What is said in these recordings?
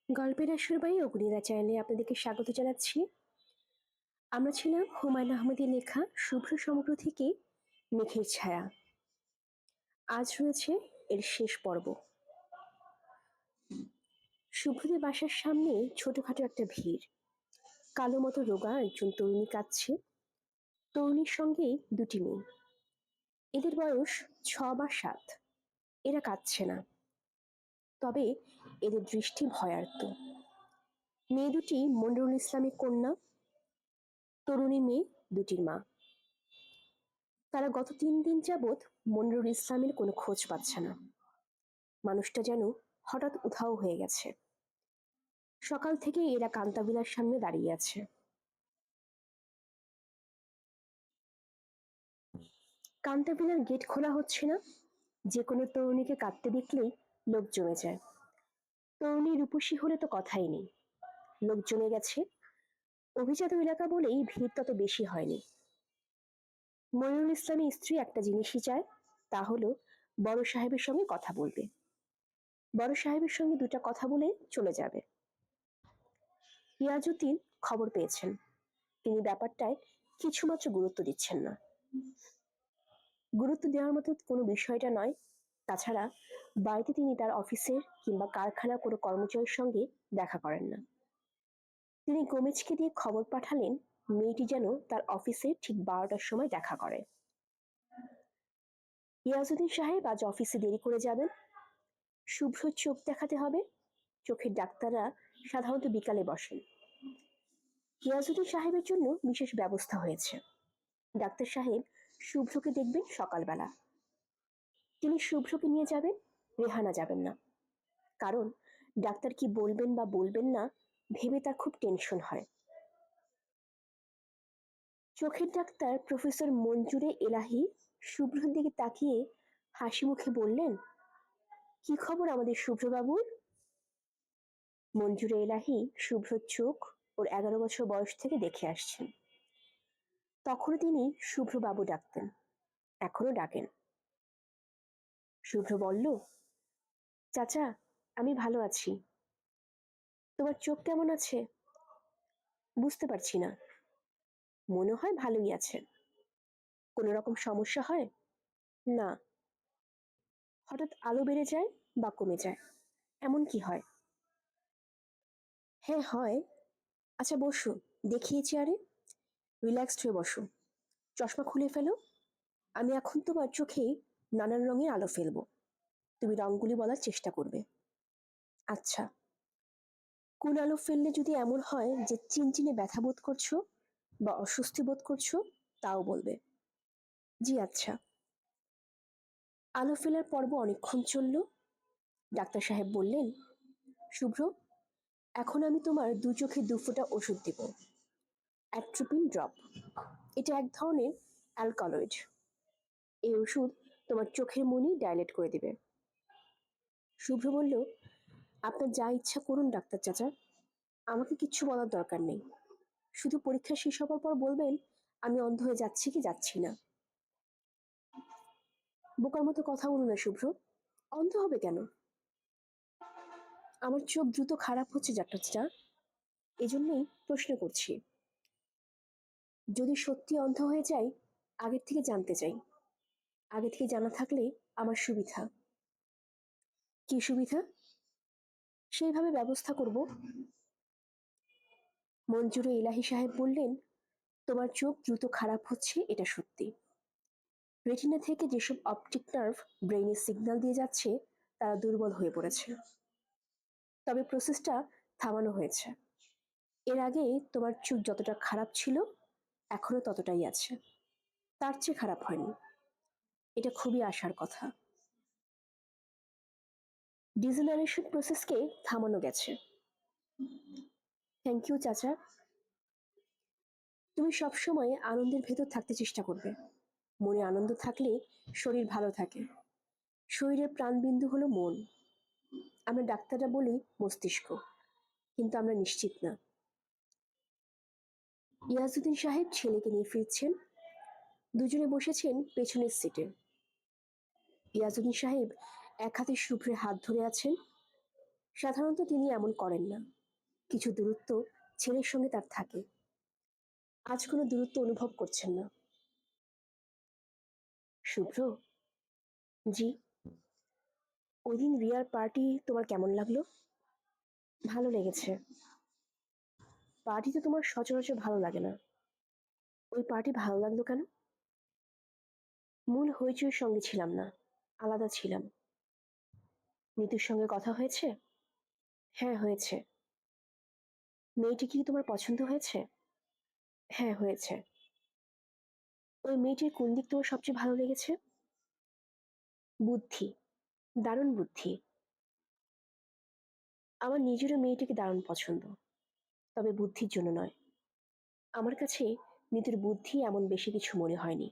গল্পের আসর বাই অগ্নিদা চ্যানেলে আপনাদেরকে স্বাগত জানাচ্ছি। আমরা ছিলাম হুমায়ুন আহমেদের লেখা শুভ্র সমগ্র থেকে মেঘের ছায়া। আজ রয়েছে এর শেষ পর্ব। শুভ্রদের বাসার সামনে ছোটখাটো একটা ভিড়। কালো মতো রোগা একজন তরুণী কাঁদছে, তরুণীর সঙ্গে দুটি মেয়ে। এদের বয়স 6 বা 7। এরা কাঁদছে না, তবে এদের দৃষ্টি ভয়ার্ত। মেয়ে দুটি মনিরুল ইসলামের কন্যা, তরুণী মেয়ে দুটির মা। তারা গত 3 দিন যাবৎ মনিরুল ইসলামের কোনো খোঁজ পাচ্ছে না। মানুষটা যেন হঠাৎ উধাও হয়ে গেছে। সকাল থেকে এরা কান্তাবিলার সামনে দাঁড়িয়ে আছে। কান্তাবিলার গেট খোলা হচ্ছে না। যে কোনো তরুণীকে কাঁদতে দেখলেই লোক জমে যায়। তরুণী রূপসী হলে তো কথাই নেই, লোক জমে গেছে। অভিজাত এলাকা বলেই ভিড় তত বেশি হয়নি। মনিরুল ইসলামের স্ত্রী একটা জিনিসই চায়, তা হলো বড় সাহেবের সঙ্গে কথা বলবে। বড় সাহেবের সঙ্গে দুটা কথা বলে চলে যাবে। রিয়াজউদ্দিন খবর পেয়েছেন, তিনি ব্যাপারটায় কিছুমাত্র গুরুত্ব দিচ্ছেন না। গুরুত্ব দেওয়ার মতো কোনো বিষয়টা নয়। তাছাড়া বাড়িতে তিনি তার অফিসের কিংবা কারখানার কোনো কর্মচারীর সঙ্গে দেখা করেন না। তিনি গোমেজকে দিয়ে খবর পাঠালেন মেয়েটি যেন তার অফিসে ঠিক 12টার সময় দেখা করে। রিয়াজউদ্দিন সাহেব আজ অফিসে দেরি করে যাবেন। শুভ্র চোখ দেখাতে হবে। চোখের ডাক্তাররা সাধারণত বিকালে বসেন। রিয়াজউদ্দিন সাহেবের জন্য বিশেষ ব্যবস্থা হয়েছে। ডাক্তার সাহেব শুভ্রকে দেখবেন সকালবেলা। তিনি শুভ্রকে নিয়ে যাবেন, রেহানা যাবেন না। কারণ ডাক্তার কি বলবেন বা বলবেন না ভেবে তার খুব টেনশন হয়। চোখের ডাক্তার প্রফেসর মঞ্জুরে এলাহি শুভ্রর দিকে তাকিয়ে হাসি মুখে বললেন, কি খবর আমাদের শুভ্রবাবুর? মঞ্জুরে এলাহি শুভ্রর চোখ ওর 11 বছর বয়স থেকে দেখে আসছেন। তখনও তিনি শুভ্রবাবু ডাকতেন, এখনো ডাকেন। শুভ্র বলল, চাচা, আমি ভালো আছি। তোমার চোখ কেমন আছে? বুঝতে পারছি না। মনে হয় ভালোই আছে। কোনো রকম সমস্যা হয়? না। হঠাৎ আলো বেড়ে যায় বা কমে যায়, এমন কি হয়? হ্যাঁ হয়। আচ্ছা বসো, দেখিয়ে চেয়ারে। রিল্যাক্সড হয়ে বসো। চশমা খুলে ফেলো। আমি এখন তোমার চোখে নানান রঙের আলো ফেলবো। তুমি রঙগুলি বলার চেষ্টা করবে। আচ্ছা। কোন আলো ফেললে যদি এমন হয় যে চিনচিনে ব্যথা বোধ করছো বা অস্বস্তি বোধ করছো, তাও বলবে। জি আচ্ছা। আলো ফেলার পর্ব অনেকক্ষণ চলল। ডাক্তার সাহেব বললেন, শুভ্র, এখন আমি তোমার 2 চোখে 2 ফোঁটা ওষুধ দেব, অ্যাট্রোপিন ড্রপ। এটা এক ধরনের অ্যালকালয়েড। এই ওষুধ তোমার চোখের মনি ডাইলেট করে দেবে। শুভ্র বলল, আপনার যা ইচ্ছা করুন ডাক্তার চাচা, আমাকে কিচ্ছু বলার দরকার নেই। শুধু পরীক্ষা শেষ হবার পর বলবেন আমি অন্ধ হয়ে যাচ্ছি কি যাচ্ছি না। বোকার মতো কথা বলো না শুভ্র। অন্ধ হবে কেন? আমার চোখ দ্রুত খারাপ হচ্ছে ডাক্তার চাচা, এজন্যই প্রশ্ন করছি। যদি সত্যি অন্ধ হয়ে যাই, আগের থেকে জানতে চাই। আগে থেকে জানা থাকলে আমার সুবিধা। কি সুবিধা? সেইভাবে ব্যবস্থা করব। মঞ্জুরে এলাহি সাহেব বললেন, তোমার চোখ দ্রুত খারাপ হচ্ছে এটা সত্যি। রেটিনা থেকে যেসব অপটিক নার্ভ ব্রেইনে সিগন্যাল দিয়ে যাচ্ছে তারা দুর্বল হয়ে পড়েছে। তবে প্রসেসটা থামানো হয়েছে। এর আগে তোমার চোখ যতটা খারাপ ছিল এখনো ততটাই আছে, তার চেয়ে খারাপ হয়নি। এটা খুবই আশার কথা। ডিজেনারেশন প্রসেসকে থামানো গেছে। থ্যাংক ইউ চাচা। তুমি সবসময় আনন্দের ভেতর থাকতে চেষ্টা করবে। মনে আনন্দ থাকলে শরীর ভালো থাকে। শরীরের প্রাণবিন্দু হলো মন। আমরা ডাক্তাররা বলি মস্তিষ্ক, কিন্তু আমরা নিশ্চিত না। ইয়াজউদ্দিন সাহেব ছেলেকে নিয়ে ফিরছেন। দুজনে বসেছেন পেছনের সিটে। ইয়াজউদ্দিন সাহেব এক হাতে শুভ্রের হাত ধরে আছেন, সাধারণত তিনি এমন করেন না। কিছু দূরত্ব ছেলের সঙ্গে তার থাকে। আজ কোনো দূরত্ব অনুভব করছেন না। শুভ্র, জি। ওই দিন রিয়ার পার্টি তোমার কেমন লাগলো? ভালো লেগেছে। পার্টি তো তোমার সচরাচর ভালো লাগে না। ওই পার্টি ভালো লাগলো কেন? মূল হইচইয়ের সঙ্গে ছিলাম না, আলাদা ছিলাম। নিতুর সঙ্গে কথা হয়েছে? হ্যাঁ, হয়েছে। মেয়েটি কি তোমার পছন্দ হয়েছে? হ্যাঁ, হয়েছে। ওই মেয়েটির কোন দিক তোমার সবচেয়ে ভালো লেগেছে? বুদ্ধি, দারুণ বুদ্ধি। আমার নিজেরও মেয়েটিকে দারুণ পছন্দ, তবে বুদ্ধির জন্য নয়। আমার কাছে নিতুর বুদ্ধি এমন বেশি কিছু মনে হয়নি।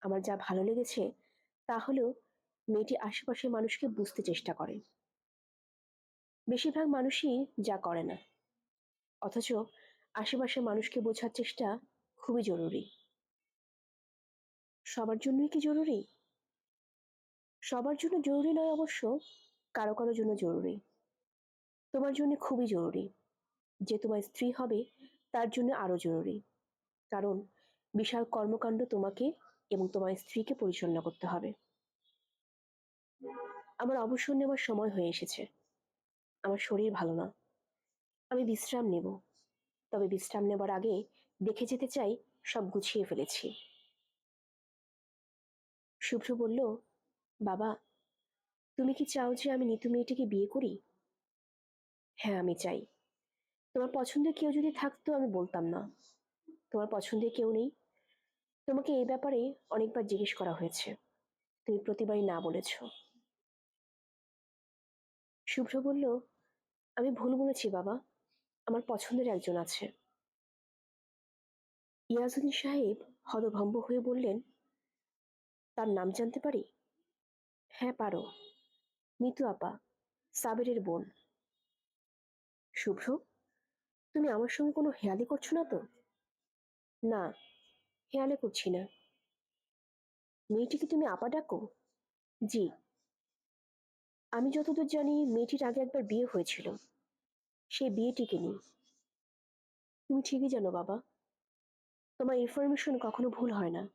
আমার যা ভালো লেগেছে তা হলো মেয়েটি আশেপাশের মানুষকে বুঝতে চেষ্টা করে। বেশিরভাগ মানুষই যা করে না। অথচ আশেপাশের মানুষকে বোঝার চেষ্টা খুবই জরুরি। সবার জন্যই কি জরুরি? সবার জন্য জরুরি নয় অবশ্য, কারো কারো জন্য জরুরি। তোমার জন্য খুবই জরুরি। যে তোমার স্ত্রী হবে তার জন্য আরো জরুরি। কারণ বিশাল কর্মকাণ্ড তোমাকে এবং তোমার স্ত্রীকে পরিচালনা করতে হবে। আমার অবসর নেওয়ার সময় হয়ে এসেছে। আমার শরীর ভালো না। আমি বিশ্রাম নেব। তবে বিশ্রাম নেবার আগে দেখে যেতে চাই সব গুছিয়ে ফেলেছি। শুভ্র বলল, বাবা, তুমি কি চাও যে আমি নিতু মেয়েটিকে বিয়ে করি? হ্যাঁ, আমি চাই। তোমার পছন্দের কেউ যদি থাকতো আমি বলতাম না। তোমার পছন্দের কেউ নেই? তোমাকে এই ব্যাপারে অনেকবার জিজ্ঞেস করা হয়েছে। তুমি প্রতিবারই না বলেছ। শুভ্র বলল, আমি ভুল বলেছি বাবা। আমার পছন্দের একজন আছে। ইয়াজউদ্দিন সাহেব হতভম্ব হয়ে বললেন, তার নাম জানতে পারি? হ্যাঁ, পারো। নিতু আপা, সাবেরের বোন। শুভ্র, তুমি আমার সঙ্গে কোনো হেয়ালি করছো না তো? না, হেয়ালি করছি না। মেয়েটিকে তুমি আপা ডাকো? জি। আমি যতদূর জানি মেয়েটির আগে একবার বিয়ে হয়েছিল। সেই বিয়ে টিকেনি। তুমি ঠিকই জানো বাবা। তোমার ইনফরমেশন কখনো ভুল হয় না।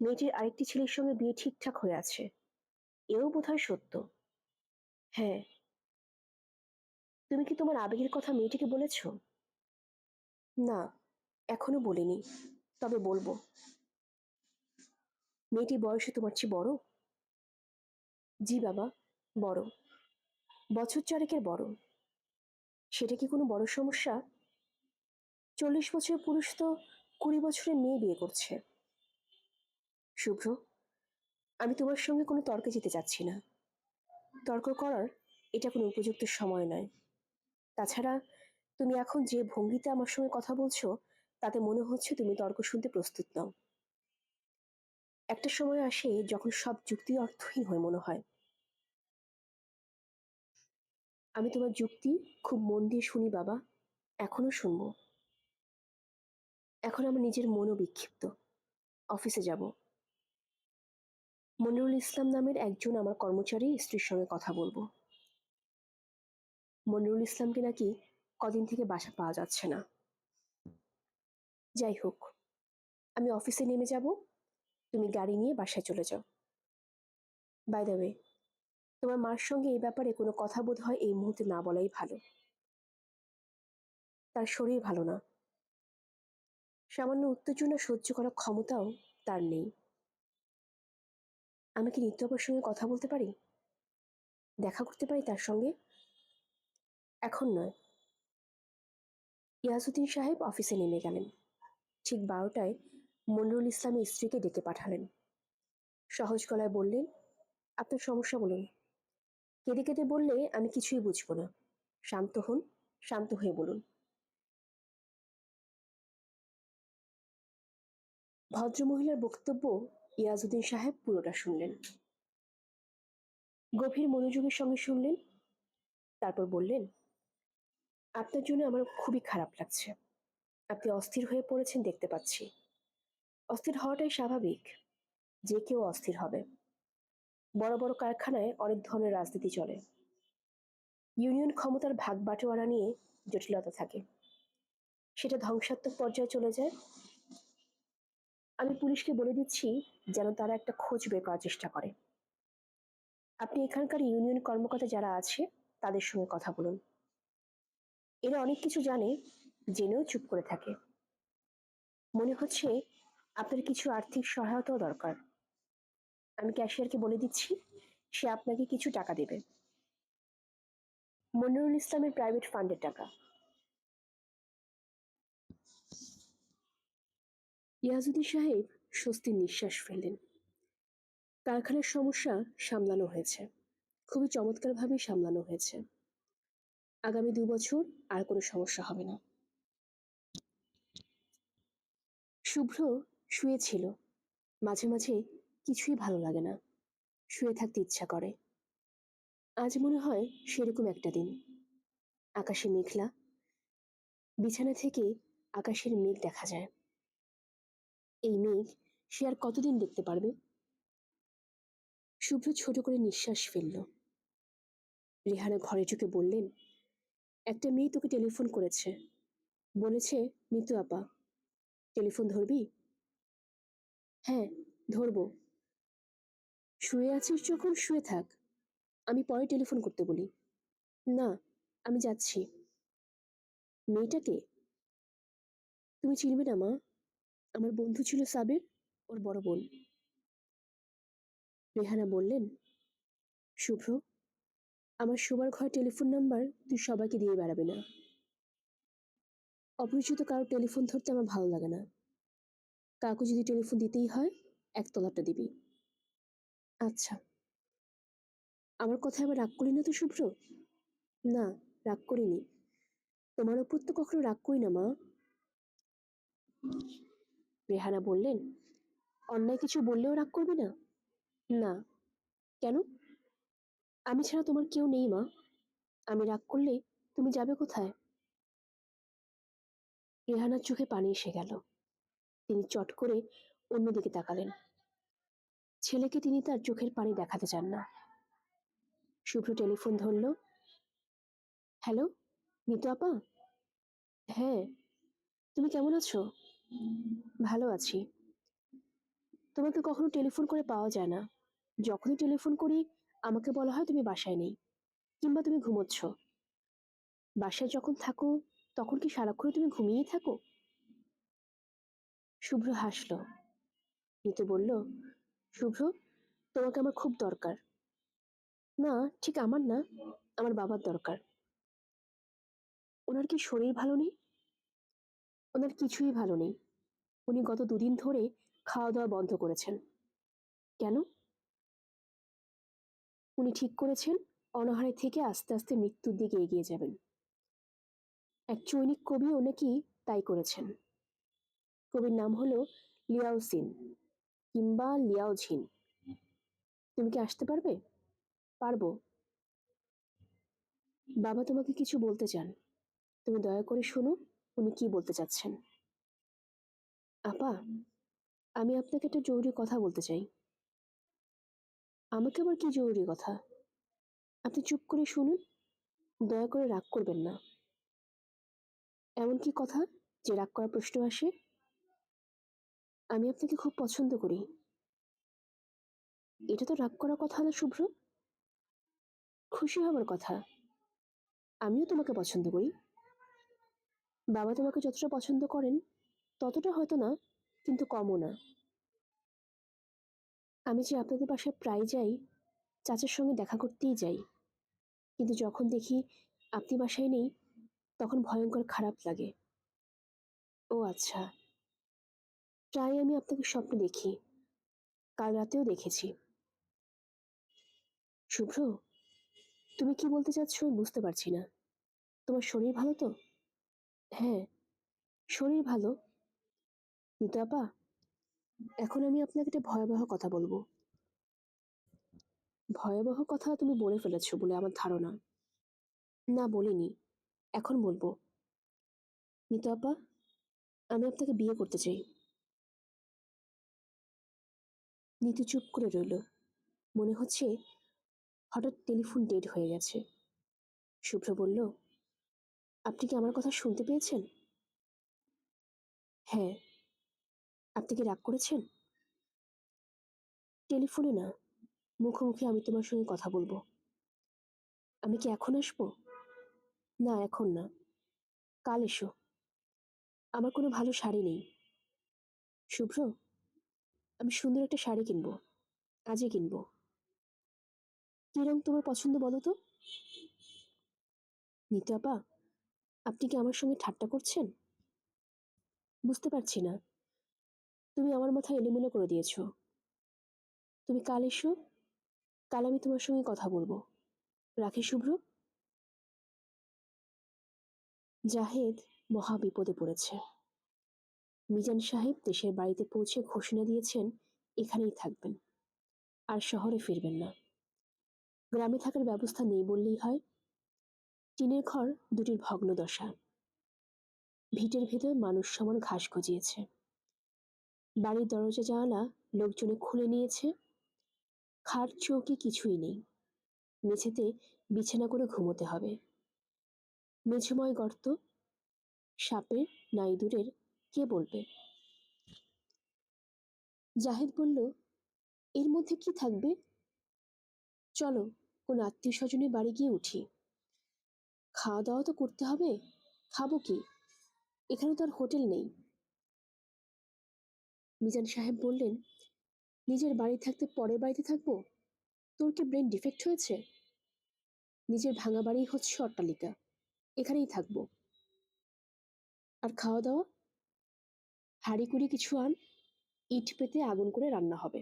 মেয়েটির আরেকটি ছেলের সঙ্গে বিয়ে ঠিকঠাক হয়ে আছে। এও বোধহয় সত্য। হ্যাঁ। তুমি কি তোমার আবেগের কথা মেয়েটিকে বলেছ? না, এখনো বলিনি। তবে বলবো। মেয়েটি বয়সে তোমার চেয়ে বড়? জি বাবা, বড়। বছর চারেকের বড়। সেটা কি কোনো বড় সমস্যা? 40 বছরের পুরুষ তো 20 বছরের মেয়ে বিয়ে করছে। শুভ্র, আমি তোমার সঙ্গে কোনো তর্কে যেতে চাচ্ছি না। তর্ক করার এটা কোনো উপযুক্ত সময় নয়। তাছাড়া তুমি এখন যে ভঙ্গিতে আমার সঙ্গে কথা বলছো তাতে মনে হচ্ছে তুমি তর্ক শুনতে প্রস্তুত নও। একটা সময় আসে যখন সব যুক্তি অর্থহীন হয়ে মনে হয়। আমি তোমার যুক্তি খুব মন দিয়ে শুনি বাবা, এখনো শুনবো। এখন আমার নিজের মনও বিক্ষিপ্ত। অফিসে যাব। মনিরুল ইসলাম নামের একজন আমার কর্মচারী স্ত্রীর সঙ্গে কথা বলবো। মনিরুল ইসলামকে নাকি কদিন থেকে বাসা পাওয়া যাচ্ছে না। যাই হোক, আমি অফিসে নেমে যাব, তুমি গাড়ি নিয়ে বাসায় চলে যাও। বাই দ্য ওয়ে, তোমার মার সঙ্গে এই ব্যাপারে কোনো কথা বোধ হয় এই মুহূর্তে না বলাই ভালো। তার শরীর ভালো না। সামান্য উত্তেজনা সহ্য করার ক্ষমতাও তার নেই। আমি কি নিত্য আপার সঙ্গে কথা বলতে পারি? দেখা করতে পারি তার সঙ্গে? এখন নয়। ইয়াসউদ্দিন সাহেব অফিসে নেমে গেলেন। ঠিক 12টায় মনিরুল ইসলামের স্ত্রীকে ডেকে পাঠালেন। সহজ গলায় বললেন, আপনার সমস্যা বলুন। কেঁদে কেঁদে বললে আমি কিছুই বুঝবো না। শান্ত হন, শান্ত হয়ে বলুন। ভদ্রমহিলার বক্তব্য ইয়াজউদ্দিন সাহেব পুরোটা শুনলেন। গভীর মনোযোগের সঙ্গে শুনলেন। তারপর বললেন, আপনার জন্য আমার খুবই খারাপ লাগছে। আপনি অস্থির হয়ে পড়েছেন দেখতে পাচ্ছি। অস্থির হওয়াটাই স্বাভাবিক। যে কেউ অস্থির হবে। বড় বড় কারখানায় অনেক ধরনের রাজনীতি চলে। ইউনিয়ন ক্ষমতার ভাগ বাটোয়ারা নিয়ে জটিলতা থাকে, সেটা ধ্বংসাত্মক পর্যায়ে চলে যায়। আমি পুলিশকে বলে দিচ্ছি যেন তারা একটা খোঁজ বের করার চেষ্টা করে। আপনি এখানকার ইউনিয়ন কর্মকর্তা যারা আছে তাদের সঙ্গে কথা বলুন। এরা অনেক কিছু জানে, জেনেও চুপ করে থাকে। মনে হচ্ছে আপনার কিছু আর্থিক সহায়তাও দরকার। আমি ক্যাশিয়ারকে বলে দিচ্ছি, সে আপনাকে কিছু টাকা দেবে। মনিরুল ইসলামের প্রাইভেট ফান্ডের টাকা। ইয়াজুদ্দিন সাহেব স্বস্তির নিঃশ্বাস ফেললেন। কারখানার সমস্যা সামলানো হয়েছে, খুবই চমৎকারভাবে সামলানো হয়েছে। আগামী 2 বছর আর কোনো সমস্যা হবে না। শুভ্র শুয়েছিল। মাঝে মাঝে কিছুই ভালো লাগে না, শুয়ে থাকতে ইচ্ছা করে। আজ মনে হয় সেরকম একটা দিন। আকাশে মেঘলা, বিছানা থেকে আকাশের মেঘ দেখা যায়। এই মেঘ সে আর কতদিন দেখতে পারবে? শুভ্র ছোট করে নিঃশ্বাস ফেলল। রেহানা ঘরে ঢুকে বললেন, একটা মেয়ে তোকে টেলিফোন করেছে, বলেছে নিতু আপা, টেলিফোন ধরবি? হ্যাঁ, ধরবো। শুয়ে আছিস যখন শুয়ে থাক, আমি পরে টেলিফোন করতে বলি। না, আমি যাচ্ছি। মেয়েটাকে তুমি চিনবে না মা, আমার বন্ধু ছিল সাবের, ওর বড় বোন। রেহানা বললেন, শুভ্র, আমার শোবার ঘর টেলিফোন নাম্বার তুই সবাইকে দিয়ে বেড়াবে না। অপরিচিত কারো টেলিফোন ধরতে আমার ভালো লাগে না। কাউকে যদি টেলিফোন দিতেই হয়, একতলাটা দিবি। আচ্ছা। আমার কথা আবার রাগ করি না তো শুভ্র? না, রাগ করিনি। তোমার ওপর তো কখনো রাগ করি না মা। রেহানা বললেন, অন্যায় কিছু বললেও রাগ করবে না? না। কেন? আমি ছাড়া তোমার কেউ নেই মা। আমি রাগ করলে তুমি যাবে কোথায়? রেহানার চোখে পানি এসে গেল। তিনি চট করে অন্যদিকে তাকালেন। ছেলেকে তিনি তার চোখের পানি দেখাতে চান না। শুভ্র টেলিফোন ধরল। হ্যালো, নিতু আপা? হ্যাঁ, তুমি কেমন আছো? ভালো আছি। তোমাকে কখনো টেলিফোন করে পাওয়া যায় না। যখনই টেলিফোন করি আমাকে বলা হয় তুমি বাসায় নেই, কিংবা তুমি ঘুমোচ্ছ। বাসায় যখন থাকো তখন কি সারাক্ষণ তুমি ঘুমিয়েই থাকো? শুভ্র হাসল। নিতু বলল, শুভ্র, তোমাকে আমার খুব দরকার। না, ঠিক আমার না, আমার বাবার দরকার। ওনার কি শরীর ভালো নেই? ওনার কিছুই ভালো নেই। উনি গত 2 দিন ধরে খাওয়া দাওয়া বন্ধ করেছেন। কেন? উনি ঠিক করেছেন অনাহারে থেকে আস্তে আস্তে মৃত্যুর দিকে এগিয়ে যাবেন। এক চৈনিক কবিও নাকি তাই করেছেন। কবির নাম হলো লিয়াও সিন, কিংবা লিয়াও ঝিন। তুমি কি আসতে পারবে? পারবো। বাবা তোমাকে কিছু বলতে চান, তুমি দয়া করে শোনো উনি কি বলতে চাচ্ছেন। আপা, আমি আপনাকে একটা জরুরি কথা বলতে চাই। আমাকে আবার কি জরুরি কথা? আপনি চুপ করে শুনুন, দয়া করে রাগ করবেন না। এমন কি কথা যে রাগ করার প্রশ্ন আসে? আমি আপনাকে খুব পছন্দ করি। এটা তো রাগ করার কথা না শুভ্র, খুশি হবার কথা। আমিও তোমাকে পছন্দ করি। বাবা তোমাকে যতটা পছন্দ করেন ততটা হয়তো না, কিন্তু কমও না। আমি যে আপনাদের বাসায় প্রায় যাই, চাচার সঙ্গে দেখা করতেই যাই, কিন্তু যখন দেখি আপনি বাসায় নেই তখন ভয়ঙ্কর খারাপ লাগে। ও আচ্ছা, প্রায় আমি আপনাকে স্বপ্নে দেখি, কাল রাতেও দেখেছি। শুভ্র, তুমি কি বলতে চাচ্ছ আমি বুঝতে পারছি না। তোমার শরীর ভালো তো? হ্যাঁ, শরীর ভালো। নিতু আপা, এখন আমি আপনাকে একটা ভয়াবহ কথা বলবো। ভয়াবহ কথা তুমি বলে ফেলেছো বলে আমার ধারণা। না, বলিনি, এখন বলবো। নিতু আপা, আমি আপনাকে বিয়ে করতে চাই। নিতু চুপ করে রইল। মনে হচ্ছে হঠাৎ টেলিফোন ডেড হয়ে গেছে। শুভ্র বলল, আপনি কি আমার কথা শুনতে পেয়েছেন? হ্যাঁ। আপনি কি রাগ করেছেন? টেলিফোনে না, মুখোমুখি আমি তোমার সঙ্গে কথা বলবো। আমি কি এখন আসবো? না, এখন না, কাল এসো। আমার কোনো ভালো শাড়ি নেই। শুভ্র, আমি সুন্দর একটা শাড়ি কিনবো, আজই কিনবো। কি রং তোমার পছন্দ বলো তো? নিতু আপা, আপনি কি আমার সঙ্গে ঠাট্টা করছেন? বুঝতে পারছি না। তুমি আমার মাথা এলোমেলো করে দিয়েছো। তুমি কাল এসো, কাল আমি তোমার সঙ্গে কথা বলবো। রাখি শুভ্র। জাহেদ মহা বিপদে পড়েছে। মিজান সাহেব দেশের বাড়িতে পৌঁছে ঘোষণা দিয়েছেন এখানেই থাকবেন, আর শহরে ফিরবেন না। গ্রামে থাকার ব্যবস্থা নেই বললেই হয়। টিনের ঘর দুটির ভগ্ন দশা, ভিটের ভেতর মানুষ সমান ঘাস গজিয়েছে। বাড়ির দরজা জানালা লোকজনে খুলে নিয়েছে। খাট চৌকি কিছুই নেই। মেঝেতে বিছানা করে ঘুমোতে হবে। মেঝেময় গর্ত, সাপের নাই দূরের, কে বলবে? জাহেদ বলল, এর মধ্যে কি থাকবে? চলো, কোন আত্মীয় স্বজনের বাড়ি গিয়ে উঠি। খাওয়া দাওয়া তো করতে হবে। খাবো কি? এখানে তো আর হোটেল নেই। মিজান সাহেব বললেন, নিজের বাড়ি থাকতে পরের বাড়িতে থাকবো? তোর কি ব্রেন ডিফেক্ট হয়েছে? নিজের ভাঙা বাড়ি হচ্ছে অট্টালিকা, এখানেই থাকবো। আর খাওয়া দাওয়া? হাঁড়ি কুড়ি কিছু আন, ইট পেতে আগুন করে রান্না হবে।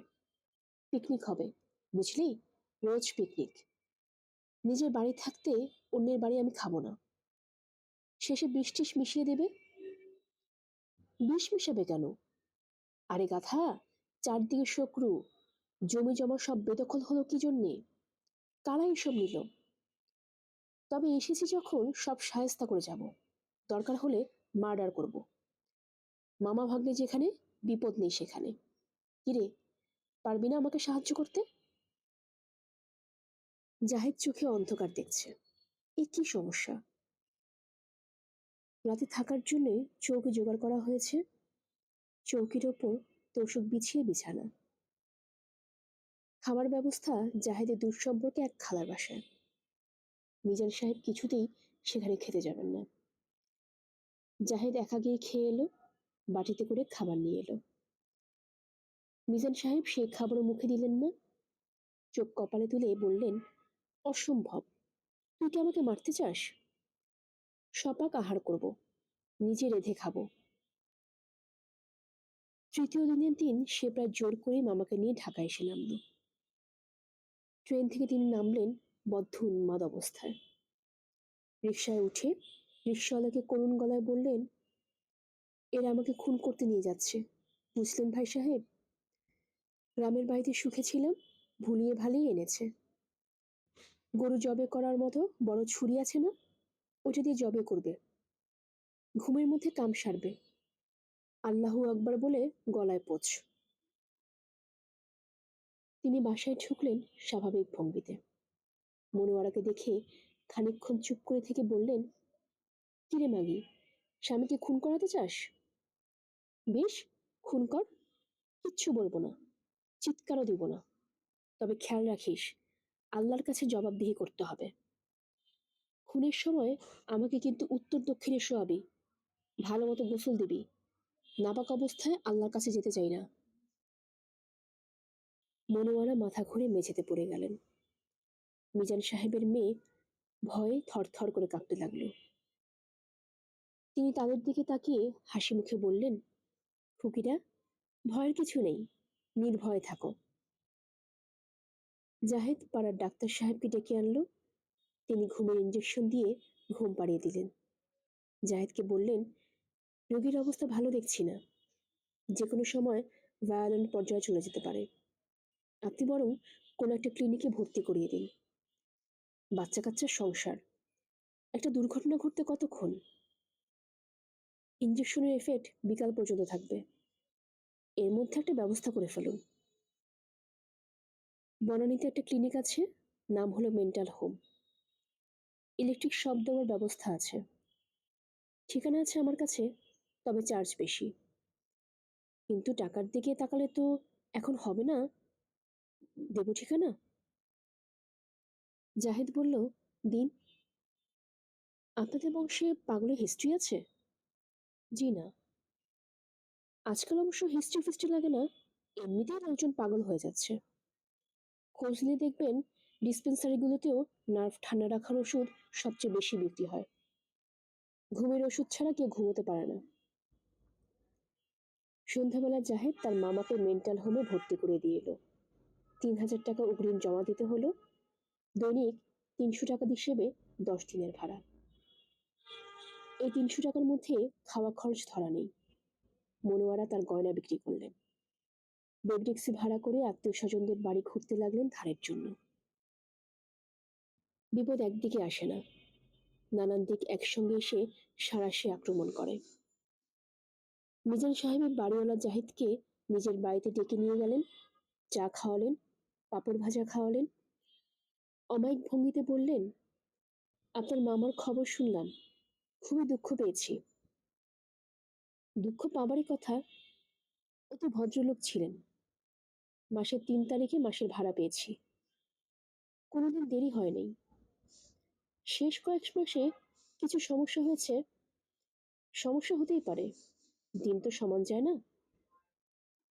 পিকনিক হবে, বুঝলি? রোজ পিকনিক। নিজের বাড়ি থাকতে অন্যের বাড়ি আমি খাবো না। শেষে বিষ টিস মিশিয়ে দেবে। বিষ মিশাবে কেন? আরে গাধা, চারদিকে শত্রু, জমি জমা সব বেদখল হলো কি জন্যে? কারা এসব নিল? তবে এসেছি যখন সব সায়স্তা করে যাব। দরকার হলে মার্ডার করব। মামা ভাগ্নে যেখানে, বিপদ নেই সেখানে। কিরে, পারবি না আমাকে সাহায্য করতে? জাহেদ চোখে অন্ধকার দেখছে। এ কি সমস্যা? রাতে থাকার জন্য চৌকি জোগাড় করা হয়েছে। চৌকির ওপর তোষক বিছিয়ে বিছানা। খাবার ব্যবস্থা জাহেদের দূর সম্পর্কে এক খালার বাসায়। মিজান সাহেব কিছুতেই সেখানে খেতে যাবেন না। জাহেদ একা গিয়ে খেয়ে এলো, বাটিতে করে খাবার নিয়ে এলো। মিজান সাহেব সেই খাবারও মুখে দিলেন না। চোখ কপালে তুলে বললেন, অসম্ভব, তুই কি আমাকে মারতে চাস? সপাক আহার করব, নিজে রেঁধে খাবো। তৃতীয় দিনের দিন সে প্রায় জোর করে মামাকে নিয়ে ঢাকায় এসে নামল। ট্রেন থেকে তিনি নামলেন বদ্ধ উন্মাদ অবস্থায়। রিকশায় উঠে রিকশাওয়ালাকে করুণ গলায় বললেন, এরা আমাকে খুন করতে নিয়ে যাচ্ছে, বুঝলেন ভাই সাহেব? গ্রামের বাড়িতে সুখে ছিলাম, ভুলিয়ে ভালিয়ে এনেছে। গরু জবে করার মতো বড় ছুরি আছে না, ওটা দিয়ে জবে করবে। ঘুমের মধ্যে কাম সারবে। আল্লাহু আকবার বলে গলায় পোঁছ। তিনি বাসায় ঢুকলেন স্বাভাবিক ভঙ্গিতে। মনোয়ারাকে দেখে খানিকক্ষণ চুপ করে থেকে বললেন, কিরে মাগি, স্বামীকে খুন করাতে চাস? বেশ, খুন কর, কিচ্ছু বলবো না, চিৎকারও দিব না। তবে খেয়াল রাখিস, আল্লাহর কাছে জবাবদিহি করতে হবে। খুনের সময় আমাকে কিন্তু উত্তর দক্ষিণে শোয়াবি, ভালো মতো গোসল দিবি। নাপাক অবস্থায় আল্লাহর কাছে যেতে চাই না। মনোয়ারা মাথা ঘুরে মেঝেতে পড়ে গেলেন। মিজান সাহেবের মেয়ে ভয়ে থরথর করে কাঁপতে লাগলো। তিনি তাদের দিকে তাকিয়ে হাসি মুখে বললেন, খুকিরা, ভয়ের কিছু নেই, নির্ভয়ে থাকো। জাহেদ পাড়ার ডাক্তার সাহেবকে ডেকে আনলো। তিনি ঘুমের ইঞ্জেকশন দিয়ে ঘুম পাড়িয়ে দিলেন। জাহেদকে বললেন, রোগীর অবস্থা ভালো দেখছি না, যে কোনো সময় ভায়োলেন্ট পর্যায়ে চলে যেতে পারে। আপনি বরং কোনো একটা ক্লিনিকে ভর্তি করিয়ে দিন। বাচ্চা কাচ্চার সংসার, একটা দুর্ঘটনা ঘটতে কতক্ষণ? ইঞ্জেকশনের এফেক্ট বিকাল পর্যন্ত থাকবে, এর মধ্যে একটা ব্যবস্থা করে ফেলুন। বনানীতে একটা ক্লিনিক আছে, নাম হলো মেন্টাল হোম। ইলেকট্রিক শক দেওয়ার ব্যবস্থা আছে, ঠিকানা আছে আমার কাছে, তবে চার্জ বেশি। কিন্তু টাকার দিকে তাকালে তো এখন হবে না। দেবো ঠিকানা? জাহিদ বলল, দিন। আপনাদের বংশে পাগলের হিস্ট্রি আছে? জি না। আজকাল অবশ্য হিস্ট্রি ফিস্ট্রি লাগে না, এমনিতেই লোকজন পাগল হয়ে যাচ্ছে। খোঁজ নিয়ে দেখবেন ডিসপেন্সারিগুলোতেও নার্ভ ঠান্ডা রাখার ওষুধ সবচেয়ে বেশি বিক্রি হয়। ঘুমের ওষুধ ছাড়া কেউ ঘুমোতে পারে না। সন্ধ্যাবেলা জাহেদ তার মামাকে মেন্টাল হোমে ভর্তি করে দিয়ে এলো। ৩,০০০ টাকা অগ্রিম জমা দিতে হলো। দৈনিক ৩০০ টাকা হিসেবে 10 দিনের ভাড়া। এই ৩০০ টাকার মধ্যে খাওয়া খরচ ধরা নেই। মনোয়ারা তার গয়না বিক্রি করলেন। বেব ট্যাক্সি ভাড়া করে আত্মীয় স্বজনদের বাড়ি ঘুরতে লাগলেন ধারের জন্য। বিপদ একদিকে আসে না, নানান দিক একসঙ্গে এসে সাঁড়াশি আক্রমণ করে। মিজান সাহেবের বাড়িওয়ালা জাহিদকে নিজের বাড়িতে ডেকে নিয়ে গেলেন, চা খাওয়ালেন, পাঁপড় ভাজা খাওয়ালেন। অমায়িক ভঙ্গিতে বললেন, আপনার মামার খবর শুনলাম, খুবই দুঃখ পেয়েছি। দুঃখ পাবারই কথা, ও তো ভদ্রলোক ছিলেন। মাসের ৩ তারিখে মাসের ভাড়া পেয়েছি, কোনোদিন দেরি হয়নি। শেষ কয়েক মাসে কিছু সমস্যা হয়েছে। সমস্যা হতেই পারে, দিন তো সমান যায় না।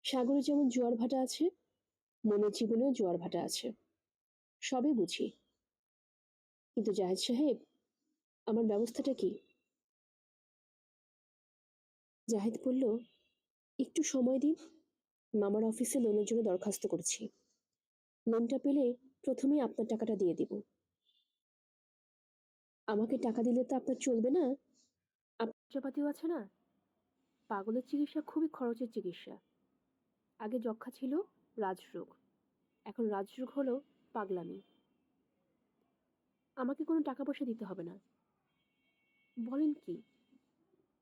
সাগরে যেমন জোয়ার ভাটা আছে, মনের জীবনেও জোয়ার ভাটা আছে, সবই বুঝি। কিন্তু জাহেদ সাহেব, আমার ব্যবস্থাটা কি? জাহেদ বলল, একটু সময় দিন, মামার অফিসে লোনের জন্য দরখাস্ত করেছি। লোনটা পেলে প্রথমেই আপনার টাকাটা দিয়ে দিব। আমাকে টাকা দিলে তো আপনার চলবে না। আপনার খরচাপাতিও আছে না। পাগলের চিকিৎসা খুবই খরচের চিকিৎসা। আগে যক্ষা ছিল রাজরোগ, এখন রাজরোগ হলো পাগলামি। আমাকে কোনো টাকা পয়সা দিতে হবে না। বলেন কি?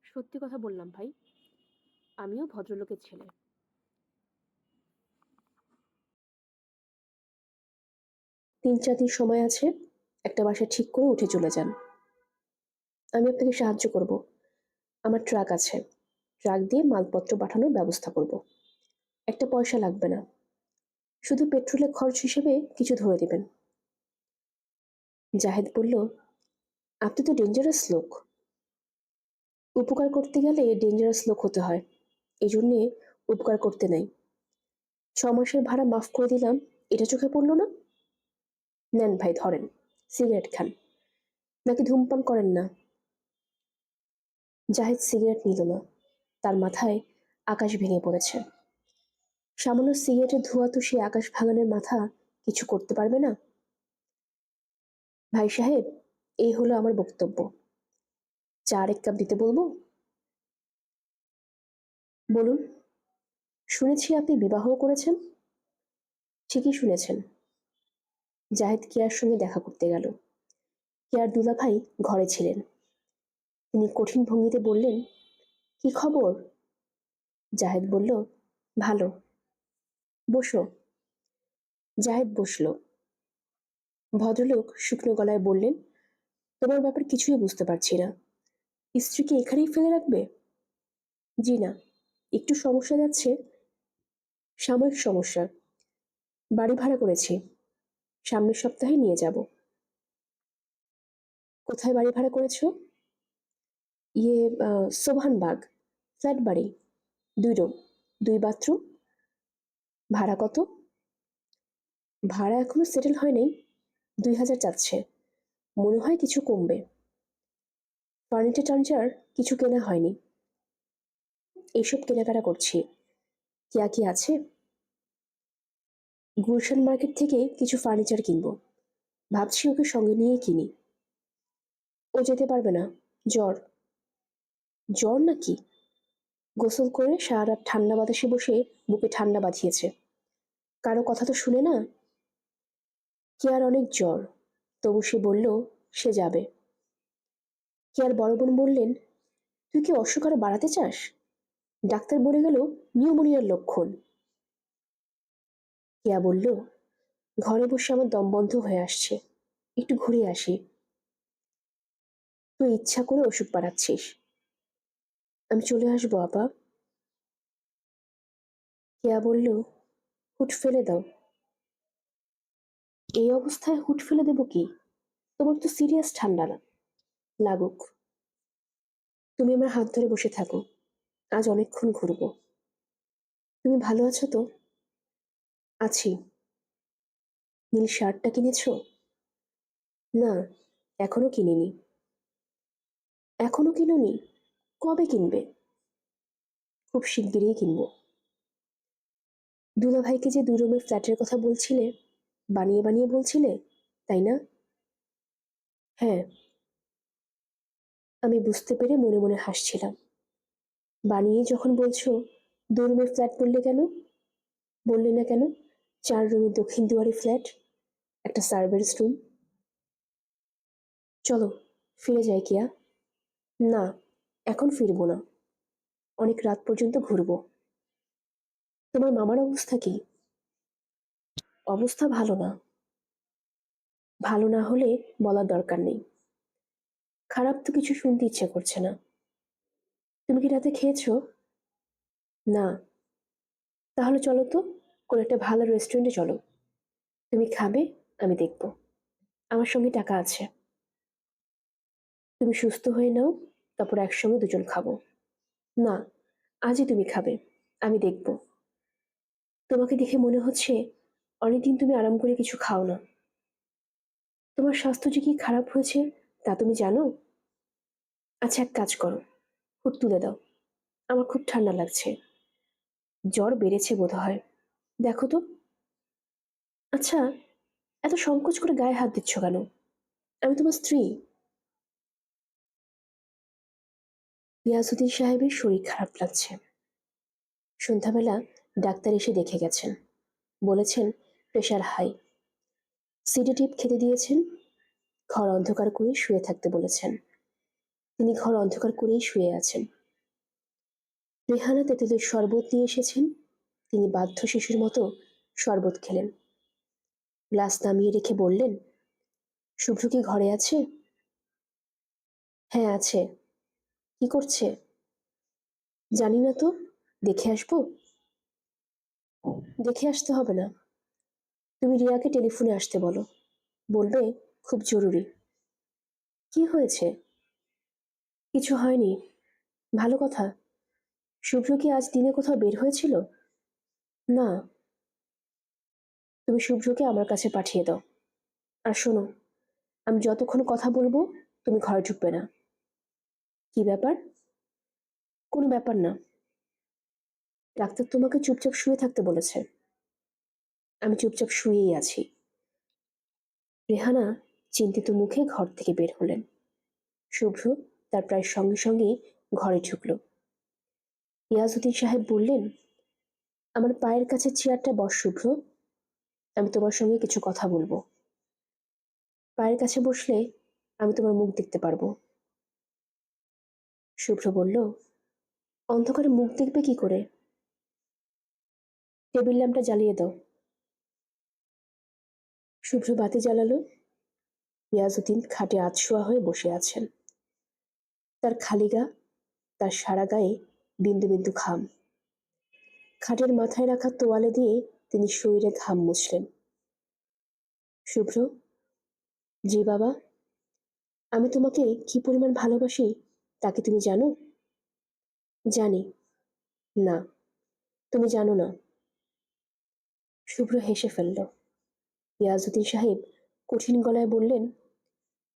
সত্যি কথা বললাম ভাই, আমিও ভদ্রলোকের ছেলে। ৩-৪ দিন সময় আছে, একটা বাসা ঠিক করে উঠে চলে যান। আমি আপনাকে সাহায্য করব। আমার ট্রাক আছে, ট্রাক দিয়ে মালপত্র পাঠানোর ব্যবস্থা করব। একটা পয়সা লাগবে না, শুধু পেট্রোলের খরচ হিসেবে কিছু ধরে দেবেন। জাহেদ বলল, আপনি তো ডেঞ্জারাস লোক। উপকার করতে গেলে ডেঞ্জারাস লোক হতে হয়, এই জন্যে উপকার করতে নাই। ৬ মাসের ভাড়া মাফ করে দিলাম, এটা চোখে পড়ল না? নেন ভাই, ধরেন, সিগারেট খান। নাকি ধূমপান করেন না? জাহিদ সিগারেট নিল না, তার মাথায় আকাশ ভেঙে পড়েছে। সামান্য সিগারেটের ধোঁয়া তো সে আকাশ ভাঙানোর মাথা কিছু করতে পারবে না। ভাই সাহেব, এই হলো আমার বক্তব্য। চা আর ১ কাপ দিতে বলবো? বলুন। শুনেছি আপনি বিবাহও করেছেন। ঠিকই শুনেছেন। জাহিদ কেয়ার সঙ্গে দেখা করতে গেল। কেয়ার দুলাভাই ঘরে ছিলেন। তিনি কঠিন ভঙ্গিতে বললেন, কি খবর? জাহেদ বলল, ভালো। বসো। জাহেদ বসল। ভদ্রলোক শুকনো গলায় বললেন, তোমার ব্যাপার কিছুই বুঝতে পারছি না। স্ত্রীকে এখানেই ফেলে রাখবে? জি না, একটু সমস্যা যাচ্ছে। সাময়িক সমস্যা। বাড়ি ভাড়া করেছি, সামনের সপ্তাহে নিয়ে যাব। কোথায় বাড়ি ভাড়া করেছো? ইয়ে, সোবহানবাগ। ফ্ল্যাট বাড়ি, 2 রুম, 2 বাথরুম। ভাড়া কত? ভাড়া এখনো সেটেল হয়নি, 2,000 চাচ্ছে। মনে হয় কিছু কমবে। ফার্নিচার টার্নিচার কিছু কেনা হয়নি, এইসব কেনাকাটা করছি। কেয়া কি আছে? গুলশান মার্কেট থেকে কিছু ফার্নিচার কিনবো, ভাবছি ওকে সঙ্গে নিয়ে কিনি। ও যেতে পারবে না, জ্বর। জ্বর নাকি? গোসল করে সারা রাত ঠান্ডা বাতাসে বসে বুকে ঠান্ডা বাঁধিয়েছে, কারো কথা তো শুনে না। কেয়ার অনেক জ্বর, তবু সে বলল সে যাবে। কেয়ার বড় বোন বললেন, তুই কি অসুখ আরো বাড়াতে চাস? ডাক্তার বলে গেল নিউমোনিয়ার লক্ষণ। কেয়া বলল, ঘরে বসে আমার দম বন্ধ হয়ে আসছে, একটু ঘুরে আসি। তুই ইচ্ছা করে ওষুধ বাড়াচ্ছিস। আমি চলে আসবো আপা। কেয়া বলল, হুট ফেলে দাও। এই অবস্থায় হুট ফেলে দেবো কি? তোমার তো সিরিয়াস ঠান্ডা না লাগুক। তুমি আমার হাত ধরে বসে থাকো, আজ অনেকক্ষণ ঘুরবো। তুমি ভালো আছো তো? আছি। নীল শার্টটা কিনেছো? না, এখনো কিনিনি। এখনো কিনোনি? কবে কিনবে? খুব শিগগিরই কিনবো। দুলাভাইকে যে 2 রুমের ফ্ল্যাটের কথা বলছিলে, বানিয়ে বানিয়ে বলছিলে, তাই না? হ্যাঁ। আমি বুঝতে পেরে মনে মনে হাসছিলাম। বানিয়ে যখন বলছো 2 রুমের ফ্ল্যাট বললে কেন? বললে না কেন 4 রুমের দক্ষিণ দুয়ারে ফ্ল্যাট, একটা সার্ভেন্টস রুম? চলো ফিরে যাই কিয়া। না, এখন ফিরবো না। অনেক রাত পর্যন্ত ঘুরবো। তোমার মামার অবস্থা কি? অবস্থা ভালো না। ভালো না হলে বলার দরকার নেই। খারাপ তো কিছু শুনতে ইচ্ছে করছে না। তুমি কি রাতে খেয়েছো? না। তাহলে চলো তো, কোনো একটা ভালো রেস্টুরেন্টে চলো। তুমি খাবে, আমি দেখব। আমার সঙ্গে টাকা আছে। তুমি সুস্থ হয়ে নাও, তারপর একসঙ্গে দুজন খাবো। না, আজই তুমি খাবে, আমি দেখব। তোমাকে দেখে মনে হচ্ছে অনেকদিন তুমি আরাম করে কিছু খাও না। তোমার স্বাস্থ্য যে কি খারাপ হয়েছে তা তুমি জানো? আচ্ছা, এক কাজ করো, হুট তুলে দাও। আমার খুব ঠান্ডা লাগছে। জ্বর বেড়েছে বোধ হয়। দেখো তো। আচ্ছা, এত সংকোচ করে গায়ে হাত দিচ্ছ কেন? আমি তোমার স্ত্রী। রিয়াজউদ্দিন সাহেবের শরীর খারাপ লাগছে। সন্ধ্যাবেলা ডাক্তার এসে দেখে গেছেন। বলেছেন প্রেশার হাই। সিডেটিভ খেতে দিয়েছেন। ঘর অন্ধকার করে শুয়ে থাকতে বলেছেন। তিনি ঘর অন্ধকার করেই শুয়ে আছেন। রেহানা তেঁতুলের শরবত নিয়ে এসেছেন। তিনি বাধ্য শিশুর মতো শরবত খেলেন। গ্লাস নামিয়ে রেখে বললেন, শুভ্র কি ঘরে আছে? হ্যাঁ আছে। কি করছে? জানি না তো। দেখে আসবো? দেখে আসতে হবে না। তুমি রিয়াকে টেলিফোনে আসতে বলো। বলবে খুব জরুরি। কি হয়েছে? কিছু হয়নি। ভালো কথা। শুভ্র কি আজ দিনে কোথাও বের হয়েছিল? না। তুমি শুভ্রকে আমার কাছে পাঠিয়ে দাও। আর শোনো, আমি যতক্ষণ কথা বলবো তুমি ঘরে ঢুকবে না। কি ব্যাপার? কোনো ব্যাপার না। ডাক্তার তোমাকে চুপচাপ শুয়ে থাকতে বলেছে। আমি চুপচাপ শুয়েই আছি। রেহানা চিন্তিত মুখে ঘর থেকে বের হলেন। শুভ্র তার প্রায় সঙ্গে সঙ্গেই ঘরে ঢুকল। রিয়াজউদ্দিন সাহেব বললেন, আমার পায়ের কাছে চেয়ারটা বস শুভ্র। আমি তোমার সঙ্গে কিছু কথা বলবো। পায়ের কাছে বসলে আমি তোমার মুখ দেখতে পারবো। শুভ্র বলল, অন্ধকারে মুখ দেখবে কি করে? টেবিল ল্যাম্পটা জ্বালিয়ে দাও। শুভ্র বাতি জ্বালালো। রিয়াজউদ্দিন খাটে আধশোয়া হয়ে বসে আছেন। তার খালি গা, তার সারা গায়ে বিন্দু বিন্দু ঘাম। খাটের মাথায় রাখা তোয়ালে দিয়ে তিনি শরীরে ঘাম মুছলেন। শুভ্র। জি বাবা। আমি তোমাকে কি পরিমাণ ভালোবাসি তা কি তুমি জানো? জানি। না, তুমি জানো না। শুভ্র হেসে ফেলল। রিয়াজউদ্দিন সাহেব কঠিন গলায় বললেন,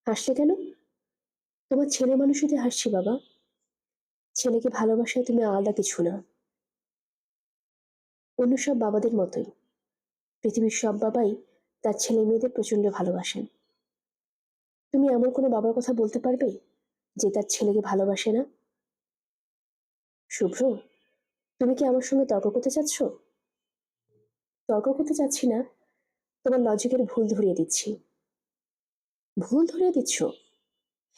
হাসলে কেন? তোমার ছেলে মানুষইতে হাসছি বাবা। ছেলেকে ভালোবাসায় তুমি আলাদা কিছু না। অন্য সব বাবাদের মতোই। পৃথিবীর সব বাবাই তার ছেলে মেয়েদের প্রচন্ড ভালোবাসেন। তুমি এমন কোনো বাবার কথা বলতে পারবে যে তার ছেলেকে ভালোবাসে না? শুভ্র, তুমি কি আমার সঙ্গে তর্ক করতে চাচ্ছ? তর্ক করতে চাচ্ছি না, তোমার লজিকের ভুল ধরিয়ে দিচ্ছি। ভুল ধরিয়ে দিচ্ছ?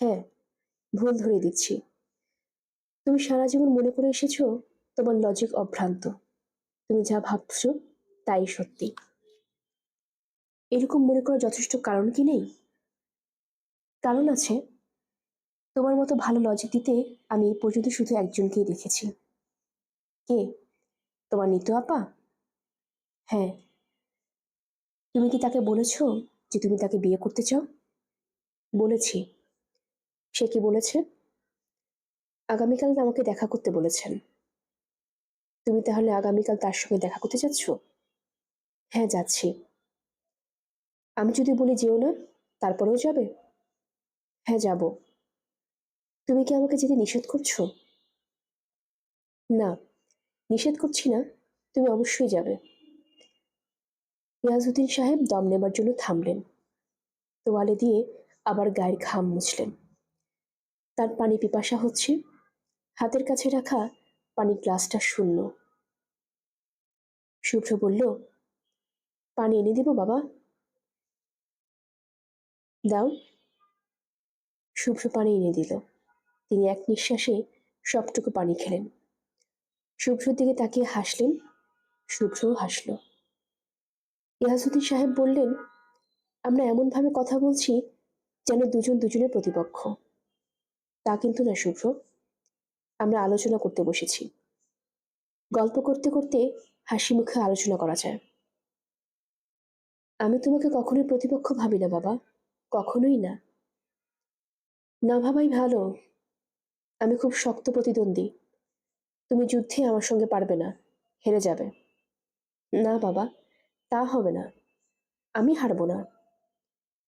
হ্যাঁ, ভুল ধরিয়ে দিচ্ছি। তুমি সারা জীবন মনে করে এসেছো তোমার লজিক অভ্রান্ত। তুমি যা ভাবছো তাই সত্যি। এরকম মনে করার যথেষ্ট কারণ কি নেই? কারণ আছে। তোমার মতো ভালো লজিক দিতে আমি এই পর্যন্ত শুধু একজনকেই দেখেছি। কে? তোমার নিতু আপা? হ্যাঁ। তুমি কি তাকে বলেছো যে তুমি তাকে বিয়ে করতে চাও? বলেছি। সে কি বলেছে? আগামীকাল আমাকে দেখা করতে বলেছেন। তুমি তাহলে আগামীকাল তার সঙ্গে দেখা করতে যাচ্ছ? হ্যাঁ, যাচ্ছি। আমি যদি বলি যেও না, তারপরেও যাবে? হ্যাঁ, যাব। তুমি কি আমাকে যেতে নিষেধ করছো? না, নিষেধ করছি না। তুমি অবশ্যই যাবে। রিয়াজউদ্দিন সাহেব দম নেবার জন্য থামলেন। তোয়ালে দিয়ে আবার গায়ের ঘাম মুছলেন। তার পানি পিপাসা হচ্ছে। হাতের কাছে রাখা পানির গ্লাসটা শূন্য। শুভ্র বলল, পানি এনে দেব বাবা? দাও। শুভ্র পানি এনে দিল। তিনি এক নিঃশ্বাসে সবটুকু পানি খেলেন। শুভ্রর দিকে তাকিয়ে হাসলেন। শুভ্রও হাসল। রিয়াজউদ্দিন সাহেব বললেন, আমরা এমনভাবে কথা বলছি যেন দুজন দুজনের প্রতিপক্ষ। তা কিন্তু না শুভ্র। আমরা আলোচনা করতে বসেছি। গল্প করতে করতে হাসি মুখে আলোচনা করা যায়। আমি তোমাকে কখনোই প্রতিপক্ষ ভাবি না বাবা, কখনোই না। না ভাবাই ভালো। আমি খুব শক্ত প্রতিদ্বন্দ্বী। তুমি যুদ্ধে আমার সঙ্গে পারবে না, হেরে যাবে। না বাবা, তা হবে না। আমি হারবো না,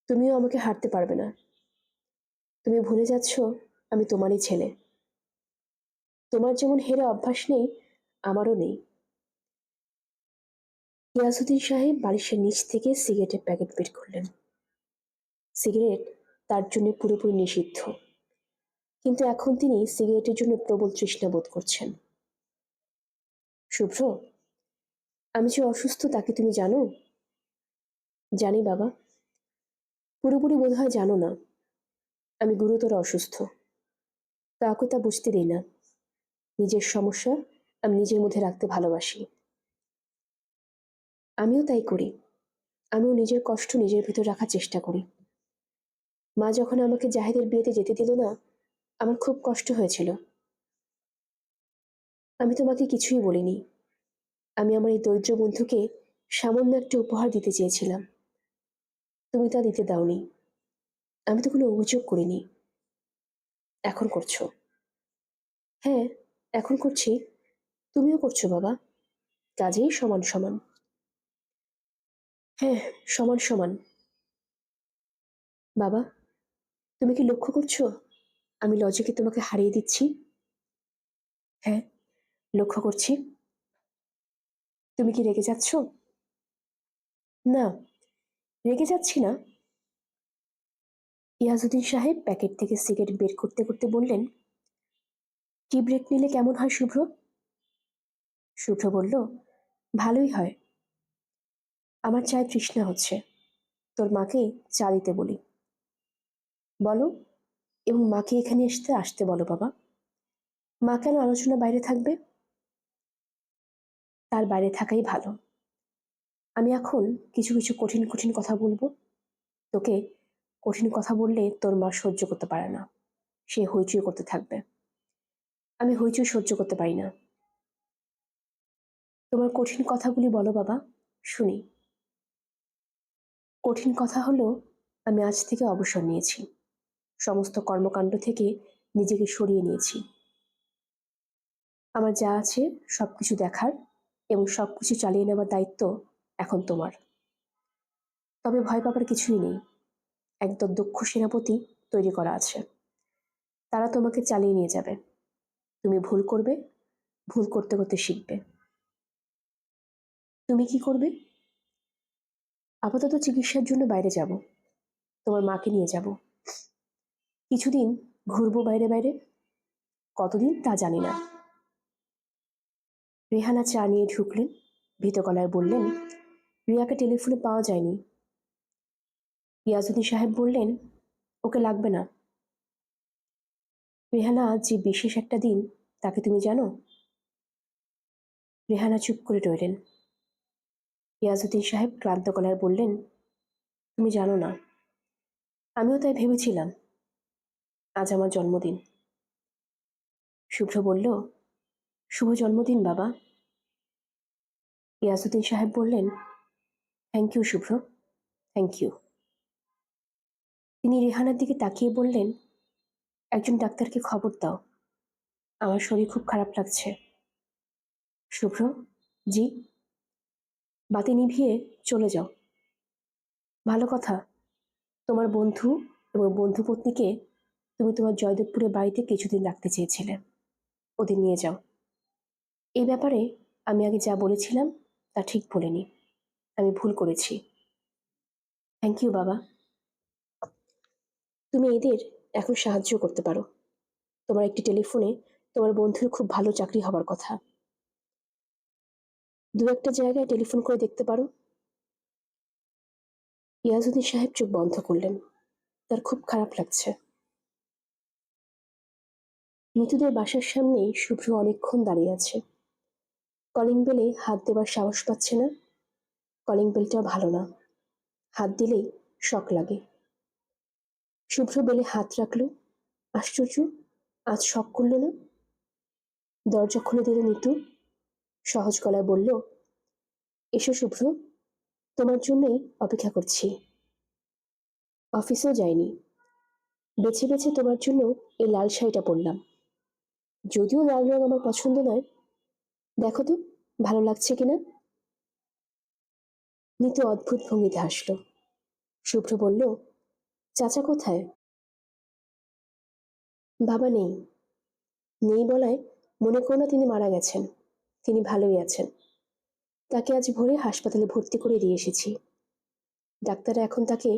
তুমিও আমাকে হারতে পারবে না। তুমি ভুলে যাচ্ছ আমি তোমারই ছেলে। তোমার যেমন হেরে অভ্যাস নেই, আমারও নেই। গিয়াসউদ্দিন সাহেব বালিশের নিচ থেকে সিগারেটের প্যাকেট বের করলেন। সিগারেট তার জন্য পুরোপুরি নিষিদ্ধ, কিন্তু এখন তিনি সিগারেটের জন্য প্রবল তৃষ্ণা বোধ করছেন। শুভ্র, আমি যে অসুস্থ তা কি তুমি জানো? জানি বাবা। পুরোপুরি বোধহয় জানো না। আমি গুরুতর অসুস্থ। কাউকে তা বুঝতে দিই না। নিজের সমস্যা আমি নিজের মধ্যে রাখতে ভালোবাসি। আমিও তাই করি। আমিও নিজের কষ্ট নিজের ভিতর রাখার চেষ্টা করি। মা যখন আমাকে জাহিদের বিয়েতে যেতে দিল না, আমার খুব কষ্ট হয়েছিল। আমি তোমাকে কিছুই বলিনি। আমি আমার এই দরিদ্র বন্ধুকে সামান্য একটা উপহার দিতে চেয়েছিলাম। তুমি তা দিতে দাওনি। আমি তো কোনো অভিযোগ করিনি। এখন করছো। হ্যাঁ, এখন করছি। তুমিও করছো বাবা। কাজেই সমান সমান। হ্যাঁ, সমান সমান। বাবা, তুমি কি লক্ষ্য করছো আমি লজিকে তোমাকে হারিয়ে দিচ্ছি? হ্যাঁ, লক্ষ্য করছি। তুমি কি রেগে যাচ্ছ? না, রেগে যাচ্ছি না। ইয়াজউদ্দিন সাহেব প্যাকেট থেকে সিগারেট বের করতে করতে বললেন, টি ব্রেক নিলে কেমন হয় শুভ্র? শুভ্র বলল, ভালোই হয়। আমার চায়ে তৃষ্ণা হচ্ছে। তোর মাকে চা দিতে বলি। বলো, এবং মাকে এখানে আসতে বলো বাবা। মা কেন আলোচনা বাইরে থাকবে? তার বাইরে থাকাই ভালো। আমি এখন কিছু কিছু কঠিন কঠিন কথা বলবো। তোকে কঠিন কথা বললে তোর মা সহ্য করতে পারে না। সে হইচই করতে থাকবে। আমি হইচই সহ্য করতে পারি না। তোমার কঠিন কথাগুলি বলো বাবা, শুনি। কঠিন কথা হলো, আমি আজ থেকে অবসর নিয়েছি। সমস্ত কর্মকাণ্ড থেকে নিজেকে সরিয়ে নিয়েছি। আমার যা আছে সবকিছু দেখার এবং সবকিছু চালিয়ে নেওয়ার দায়িত্ব এখন তোমার। তবে ভয় পাবার কিছুই নেই। একদল দক্ষ সেনাপতি তৈরি করা আছে। তারা তোমাকে চালিয়ে নিয়ে যাবে। তুমি ভুল করবে, ভুল করতে করতে শিখবে। তুমি কি করবে? আপাতত চিকিৎসার জন্য বাইরে যাব। তোমার মাকে নিয়ে যাব। কিছুদিন ঘুরবো বাইরে বাইরে। কতদিন তা জানি না। রেহানা চা নিয়ে ঢুকলেন। ভীত গলায় বললেন, রিয়াকে টেলিফোনে পাওয়া যায়নি। রিয়াজউদ্দিন সাহেব বললেন, ওকে লাগবে না। রেহানা যে বিশেষ একটা দিন, তাকে তুমি জানো? রেহানা চুপ করে রইলেন। রিয়াজউদ্দিন সাহেব ক্লান্ত গলায় বললেন, তুমি জানো না। আমিও তাই ভেবেছিলাম। আজ আমার জন্মদিন। শুভ্র বলল, শুভ জন্মদিন বাবা। ইয়াসুদ্দিন সাহেব বললেন, thank you Shubhro, thank you. তিনি রেহানার দিকে তাকিয়ে বললেন, একজন ডাক্তারকে খবর দাও, আমার শরীর খুব খারাপ লাগছে। শুভ্র, জি। বাতি নিভিয়ে চলে যাও। ভালো কথা, তোমার বন্ধু এবং বন্ধুপত্নীকে তুমি তোমার জয়দেবপুরের বাড়িতে কিছুদিন রাখতে চেয়েছিলে, ওদের নিয়ে যাও। এই ব্যাপারে আমি আগে যা বলেছিলাম তা ঠিক বলিনি, আমি ভুল করেছি। থ্যাংক ইউ বাবা। তুমি এদের এখন সাহায্য করতে পারো। তোমার একটি টেলিফোনে তোমার বন্ধুর খুব ভালো চাকরি হবার কথা, দু একটা জায়গায় টেলিফোন করে দেখতে পারো। ইয়াজুদ্দিন সাহেব চোখ বন্ধ করলেন, তার খুব খারাপ লাগছে। নিতুদের বাসার সামনেই শুভ্র অনেকক্ষণ দাঁড়িয়ে আছে। কলিং বেলে হাত দেবার সাহস পাচ্ছে না, কলিং বেলটাও ভালো না, হাত দিলেই শক লাগে। শুভ্র বেলে হাত রাখল, আশ্চর্য, আজ শক করল না। দরজা খুলে দিল নিতু, সহজ গলায় বলল, এসো শুভ্র, তোমার জন্যই অপেক্ষা করছি। অফিসেও যাইনি, বেছে বেছে তোমার জন্য এই লাল শাড়িটা পরলাম। যদিও লাল রং আমার পছন্দ নয়, দেখো তো ভালো লাগছে কিনা। নিতু অদ্ভুত ভঙ্গিতে হাসল। শুভ্র বলল, চাচা কোথায়? বাবা নেই। নেই বলায় মনে করো না তিনি মারা গেছেন, তিনি ভালোই আছেন। তাকে আজ ভোরে হাসপাতালে ভর্তি করে দিয়ে এসেছি। ডাক্তাররা এখন তাকে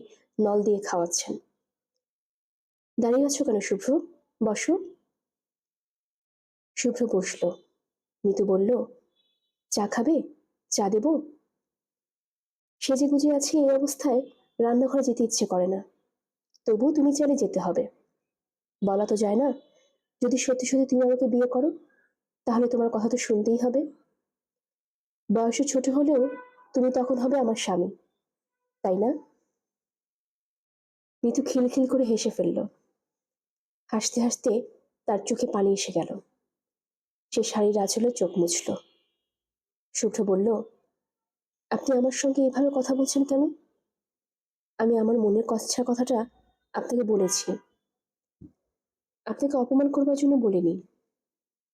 নল দিয়ে খাওয়াচ্ছেন। দাঁড়িয়ে আছো কেন শুভ্র, বসো। শুভ্র বসল। নিতু বলল, চা খাবে? চা দেব? সেজে গুজে আছি এই অবস্থায়, রান্নাঘরে যেতে ইচ্ছে করে না। তবুও তুমি চাইলে যেতে হবে। বলা তো যায় না, যদি সত্যি সত্যি তুমি আমাকে বিয়ে করো, তাহলে তোমার কথা তো শুনতেই হবে। বয়সে ছোট হলেও তুমি তখন হবে আমার স্বামী, তাই না? নিতু খিলখিল করে হেসে ফেলল। হাসতে হাসতে তার চোখে পানি এসে গেল। সে শাড়ির আঁচলে চোখ মুছল। শুভ্র বলল, আপনি আমার সঙ্গে এভাবে কথা বলছেন কেন? আমি আমার মনের কচ্ছা কথাটা আপনাকে বলেছি, আপনাকে অপমান করবার জন্য বলিনি।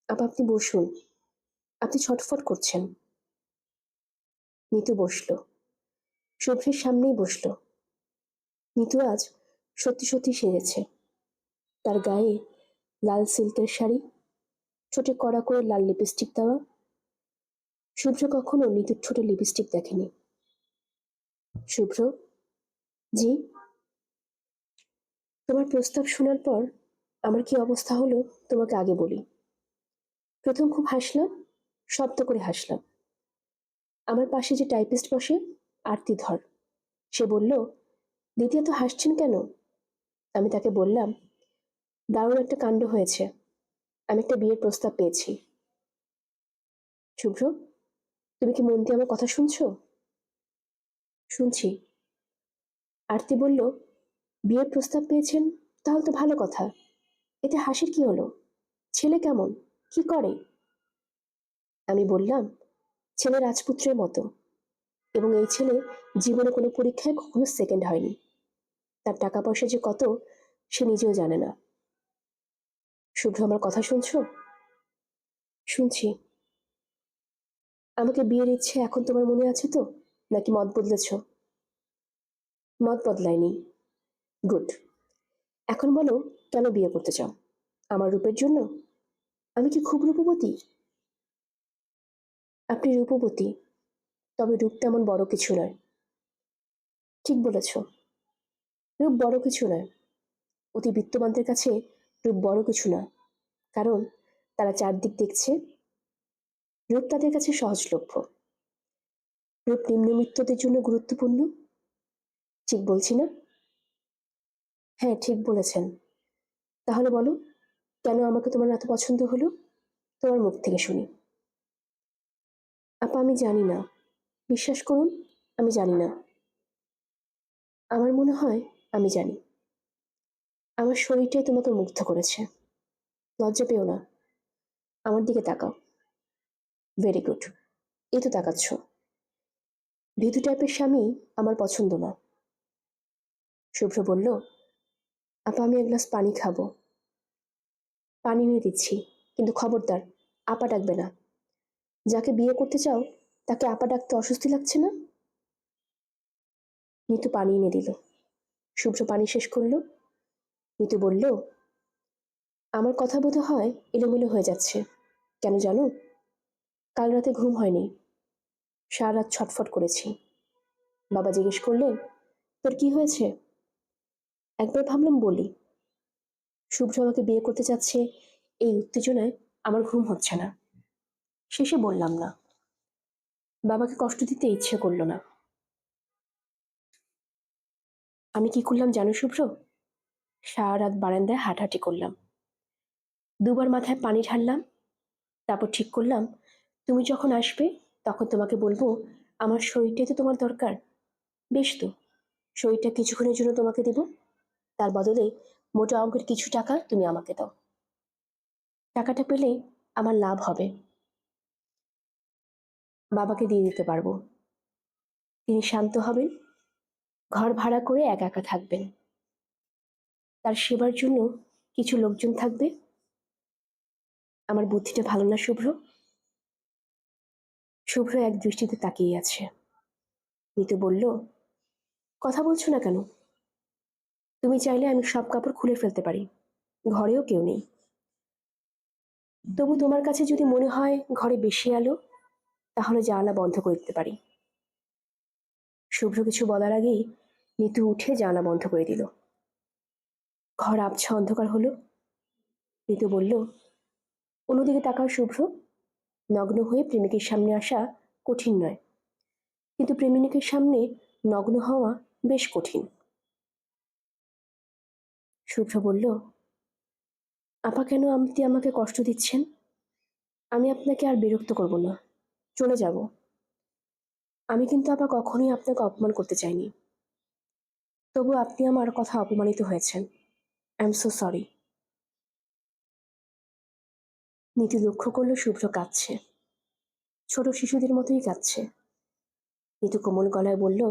আপনি বসুন, আপনি ছটফট করছেন। নিতু বসল, শুভ্রের সামনেই বসল। নিতু আজ সত্যি সত্যি সেরেছে। তার গায়ে লাল সিল্কের শাড়ি, ঠোঁটে কড়া করে লাল লিপস্টিক দেওয়া। শুভ্র কখনো নিতুর ঠোঁটে লিপস্টিক দেখেনি। শুভ্র, জি। তোমার প্রস্তাব শোনার পর আমার কি অবস্থা হলো তোমাকে আগে বলি। প্রথম খুব হাসলাম, শব্দ করে হাসলাম। আমার পাশে যে টাইপিস্ট বসে, আরতি ধর, সে বলল, দিদি এত হাসছেন কেন? আমি তাকে বললাম, দারুণ একটা কাণ্ড হয়েছে, আমি একটা বিয়ের প্রস্তাব পেয়েছি। শুভ্র, তুমি কি মন দিয়ে আমার কথা শুনছো? শুনছি। আরতি বলল, বিয়ের প্রস্তাব পেয়েছেন, তাহলে তো ভালো কথা। এতে হাসির কি হলো? ছেলে কেমন, কি করে? আমি বললাম, ছেলে রাজপুত্রের মতো, এবং এই ছেলে জীবনে কোনো পরীক্ষায় কখনো সেকেন্ড হয়নি। তার টাকা পয়সা যে কত সে নিজেও জানে না। শুভ্র, আমার কথা শুনছো? শুনছি। আমাকে বিয়ের ইচ্ছে এখন তোমার মনে আছে তো, নাকি মত বদলেছ? মত বদলায়নি। গুড। এখন বলো, কেন বিয়ে করতে চাও? আমার রূপের জন্য? আমি কি খুব রূপবতী? আপনি রূপবতী, তবে রূপ তেমন বড় কিছু নয়। ঠিক বলেছ, রূপ বড় কিছু নয়। অতি বিত্তবানদের কাছে রূপ বড় কিছু না, কারণ তারা চারদিক দেখছে। রূপ তাদের কাছে সহজলভ্য। রূপ নিম্নবিত্তদের জন্য গুরুত্বপূর্ণ। ঠিক বলছি না? হ্যাঁ, ঠিক বলেছেন। তাহলে বলো, কেন আমাকে তোমার এত পছন্দ হলো? তোমার মুখ থেকে শুনি। আপা, আমি জানি না, বিশ্বাস করুন, আমি জানি না। আমার মনে হয় আমি জানি। আমার শরীরটাই তোমাকে মুগ্ধ করেছে। লজ্জা পেও না, আমার দিকে তাকাও। ভেরি গুড, এই তো তাকাচ্ছ। ভীতু টাইপের স্বামী আমার পছন্দ না। শুভ্র বলল, আপা আমি এক গ্লাস পানি খাবো। পানি নিয়ে দিচ্ছি, কিন্তু খবরদার আপা ডাকবে না। যাকে বিয়ে করতে চাও তাকে আপা ডাকতে অস্বস্তি লাগছে না? নিতু পানি এনে দিল। শুভ্র পানি শেষ করলো। নিতু বলল, আমার কথা বোধ হয় এলোমেলো হয়ে যাচ্ছে। কেন জানো? কাল রাতে ঘুম হয়নি, সারা রাত ছটফট করেছি। বাবা জিজ্ঞেস করলেন, তোর কি হয়েছে? একবার ভাবলাম বলি। শুভ্র আমাকে বিয়ে করতে চাচ্ছে, এই উত্তেজনায় আমার ঘুম হচ্ছে না। শেষে বললাম না। বাবাকে কষ্ট দিতে ইচ্ছে করলো না। আমি কি করলাম জানো শুভ্র? সারা রাত বারান্দায় হাঁটাহাঁটি করলাম। দুবার মাথায় পানি ঢাললাম। তারপর ঠিক করলাম, তুমি যখন আসবে তখন তোমাকে বলবো, আমার শরীরটাই তো তোমার দরকার। বেশ তো, শরীরটা কিছুক্ষণের জন্য তোমাকে দেব, তার বদলে মোটা অঙ্কের কিছু টাকা তুমি আমাকে দাও। টাকাটা পেলে আমার লাভ হবে, বাবাকে দিয়ে দিতে পারবো। তিনি শান্ত হবেন, ঘর ভাড়া করে একা একা থাকবেন। তার সেবার জন্য কিছু লোকজন থাকবে। আমার বুদ্ধিটা ভালো না শুভ্র? শুভ্র এক দৃষ্টিতে তাকিয়ে আছে। নিতু বলল, কথা বলছো না কেন? তুমি চাইলে আমি সব কাপড় খুলে ফেলতে পারি, ঘরেও কেউ নেই। তবু তোমার কাছে যদি মনে হয় ঘরে বেশি আলো, তাহলে জানালা বন্ধ করে দিতে পারি। শুভ্র কিছু বলার আগেই নিতু উঠে জানালা বন্ধ করে দিল। ঘর আবছা অন্ধকার হলো। নিতু বলল, অন্যদিকে তাকাও শুভ্র। নগ্ন হয়ে প্রেমিকের সামনে আসা কঠিন নয়, কিন্তু প্রেমিকের সামনে নগ্ন হওয়া বেশ কঠিন। শুভ্র বলল, আপা কেন আপনি আমাকে কষ্ট দিচ্ছেন? আমি আপনাকে আর বিরক্ত করব না, চলে যাব। আমি কিন্তু আপা কখনোই আপনাকে অপমান করতে চাইনি। তবু আপনি আমার কথা অপমানিত হয়েছেন। I am so sorry. নীতি লক্ষ্য করল শুভ্র কাঁদছে, ছোট শিশুদের মতোই কাঁদছে। নীতু কোমল গলায় বলল,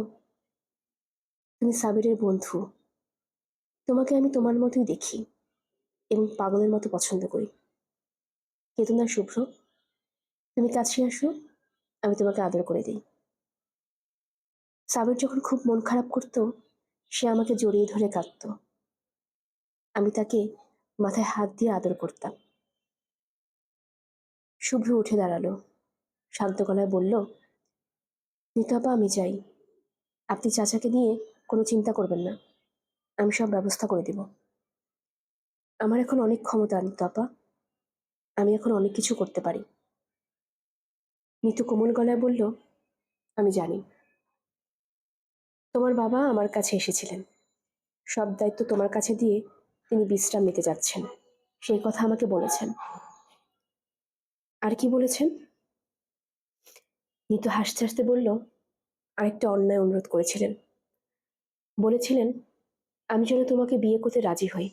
তুমি সাবিরের বন্ধু, তোমাকে আমি তোমার মতোই দেখি এবং পাগলের মতো পছন্দ করি। কেঁদো না শুভ্র, তুমি কাছে আসো, আমি তোমাকে আদর করে দিই। সাবির যখন খুব মন খারাপ করতো, সে আমাকে জড়িয়ে ধরে কাঁদত। আমি তাকে মাথায় হাত দিয়ে আদর করতাম। শুভ্র উঠে দাঁড়ালো, শান্ত গলায় বলল, নিতু আপা আমি যাই। আপনি চাচাকে নিয়ে কোনো চিন্তা করবেন না, আমি সব ব্যবস্থা করে দিব। আমার এখন অনেক ক্ষমতা নিতু আপা, আমি এখন অনেক কিছু করতে পারি। নিতু কোমল গলায় বলল, আমি জানি। তোমার বাবা আমার কাছে এসেছিলেন, সব দায়িত্ব তোমার কাছে দিয়ে তিনি বিশ্রাম নিতে যাচ্ছেন, সেই কথা আমাকে বলেছেন। আর কি বলেছেন? নিতু হাসতে হাসতে বলল, আরেকটা অন্যায় অনুরোধ করেছিলেন। বলেছিলেন আমি যেন তোমাকে বিয়ে করতে রাজি হই।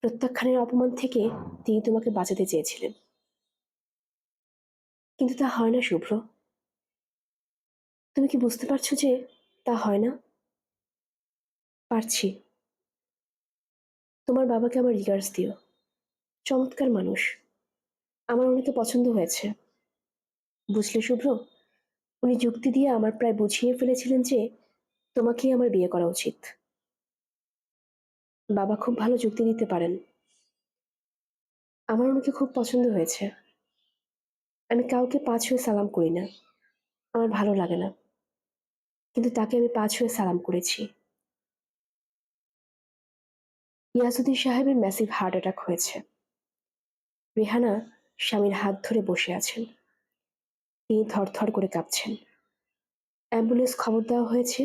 প্রত্যাখ্যানের অপমান থেকে তিনি তোমাকে বাঁচাতে চেয়েছিলেন, কিন্তু তা হয় না শুভ্র। তুমি কি বুঝতে পারছো যে তা হয় না? পারছি। তোমার বাবাকে আমার রিগার্ডস দিও, চমৎকার মানুষ, আমার ওনাকে পছন্দ হয়েছে। বুঝলে শুভ্র, উনি যুক্তি দিয়ে আমার প্রায় বুঝিয়ে ফেলেছিলেন যে তোমাকেই আমার বিয়ে করা উচিত। বাবা খুব ভালো যুক্তি দিতে পারেন। আমার ওনাকে খুব পছন্দ হয়েছে। আমি কাউকে পা ছুঁয়ে সালাম করি না, আমার ভালো লাগে না, কিন্তু তাকে আমি পা ছুঁয়ে সালাম করেছি। ইয়াসুদ্দিন সাহেবের ম্যাসিভ হার্ট অ্যাটাক হয়েছে। রেহানা স্বামীর হাত ধরে বসে আছেন, তিনি থরথর করে কাঁপছেন। অ্যাম্বুলেন্স খবর দেওয়া হয়েছে,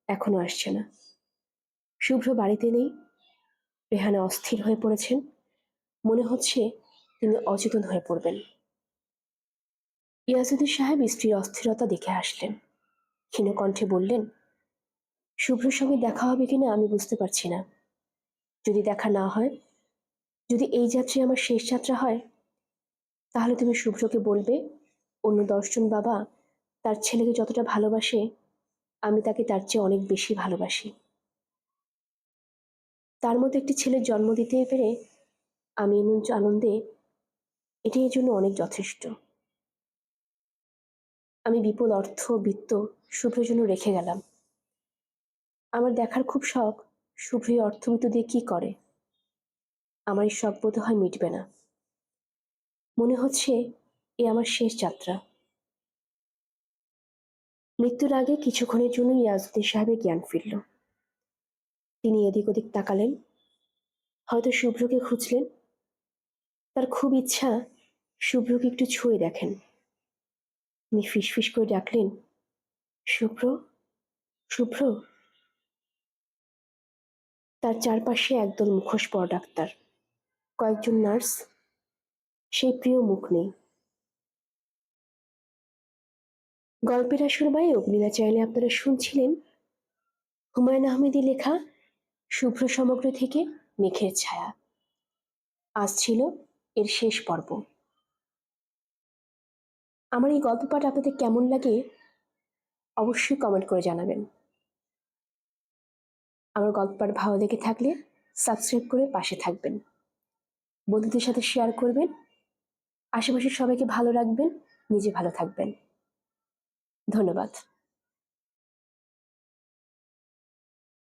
এখনো আসছে না। শুভ্র বাড়িতে নেই। রেহানা অস্থির হয়ে পড়েছেন, মনে হচ্ছে তিনি অচেতন হয়ে পড়বেন। ইয়াসুদ্দিন সাহেব স্ত্রীর অস্থিরতা দেখে আসলেন, ক্ষীণ কণ্ঠে বললেন, শুভ্রর সঙ্গে দেখা হবে কিনা আমি বুঝতে পারছি না। যদি দেখা না হয়, যদি এই যাত্রা আমার শেষ যাত্রা হয়, তাহলে তুমি শুভ্রকে বলবে অন্য 10 জন বাবা তার ছেলেকে যতটা ভালোবাসে আমি তাকে তার চেয়ে অনেক বেশি ভালোবাসি। তার মতো একটি ছেলের জন্ম দিতে পেরে আমি আনন্দে এটি এর জন্য অনেক যথেষ্ট। আমি বিপুল অর্থ বিত্ত শুভ্রের জন্য রেখে গেলাম। আমার দেখার খুব শখ শুভ্র এই অর্থবিত্ত দিয়ে কি করে। আমার এই শখ বোধ হয় মিটবে না। মনে হচ্ছে এ আমার শেষ যাত্রা। মৃত্যুর আগে কিছুক্ষণের জন্য ইয়াজউদ্দিন সাহেবের জ্ঞান ফিরল। তিনি এদিক ওদিক তাকালেন, হয়তো শুভ্রকে খুঁজলেন। তার খুব ইচ্ছা শুভ্রকে একটু ছুঁয়ে দেখেন। তিনি ফিসফিস করে ডাকলেন, শুভ্র, শুভ্র। তার চারপাশে একদল মুখোশ পরা ডাক্তার, কয়েকজন নার্স, সেই প্রিয় মুখ নেই। গল্পের আসর বায়ে অগ্নিলা চ্যানেলে আপনারা শুনছিলেন হুমায়ুন আহমেদের লেখা শুভ্র সমগ্র থেকে মেঘের ছায়া। আজ ছিল এর শেষ পর্ব। আমার এই গল্প পাঠ আপনাদের কেমন লাগে অবশ্যই কমেন্ট করে জানাবেন। আমার গল্প পাঠ ভালো লেগে থাকলে সাবস্ক্রাইব করে পাশে থাকবেন, বন্ধুদের সাথে শেয়ার করবেন, আশেপাশের সবাইকে ভালো রাখবেন, নিজে ভালো থাকবেন। ধন্যবাদ।